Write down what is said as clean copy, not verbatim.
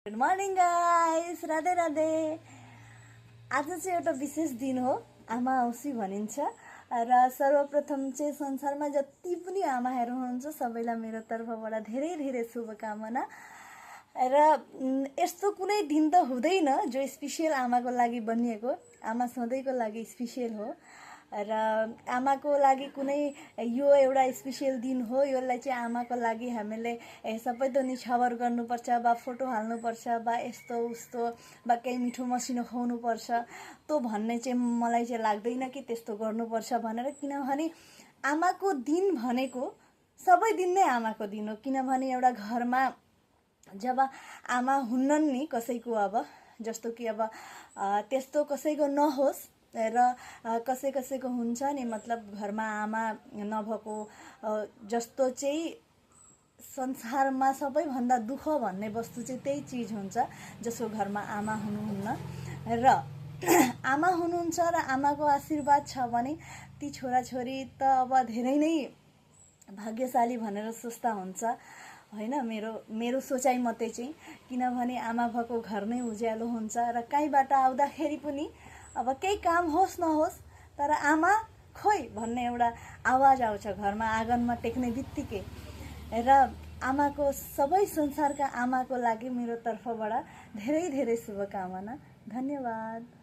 Good morning guys, Radhe Radhe. आज चाहिँ एउटा विशेष दिन हो, आमा औँसी भनिन्छ। र सर्वप्रथम चाहिँ संसारमा जति पनि आमाहरू हुनुहुन्छ सबैलाई मेरो तर्फबाट धेरै धेरै शुभकामना। र यस्तो कुनै दिन त हुँदैन जो स्पेसियल आमाको लागि बनिएको। आमा सधैँको लागि स्पेसियल हो र आमाको लागि कुनै यो एउटा स्पेसियल दिन हो। यसलाई चाहिँ आमाको लागि हामीले सबै त निछावर गर्नुपर्छ, बा फोटो हाल्नुपर्छ, बा यस्तो उस्तो, बा केही मिठो मसिनो खुवाउनुपर्छ तो भन्ने चाहिँ मलाई चाहिँ लाग्दैन कि त्यस्तो गर्नुपर्छ भनेर। किनभने आमाको दिन भनेको सबै दिन नै आमाको दिन हो। किनभने एउटा घरमा जब आमा हुन्नन् नि कसैको, अब जस्तो कि अब त्यस्तो कसैको नहोस् र कसैको हुन्छ नि, मतलब घरमा आमा नभएको जस्तो चाहिँ संसारमा सबैभन्दा दुःख भन्ने वस्तु चाहिँ त्यही चिज हुन्छ जसको घरमा आमा हुनुहुन्न। र आमा हुनुहुन्छ र आमाको आशीर्वाद छ भने ती छोराछोरी त अब धेरै नै भाग्यशाली भनेर सोच्दा हुन्छ होइन। मेरो सोचाइ मात्रै चाहिँ, किनभने आमा भएको घर नै उज्यालो हुन्छ। र कहीँबाट आउँदाखेरि पनि अब केही काम होस् नहोस् तर आमा खोइ भन्ने एउटा आवाज आउँछ घरमा आँगनमा टेक्ने बित्तिकै। र आमाको सबै संसारका आमाको लागि मेरो तर्फबाट धेरै धेरै शुभकामना। धन्यवाद।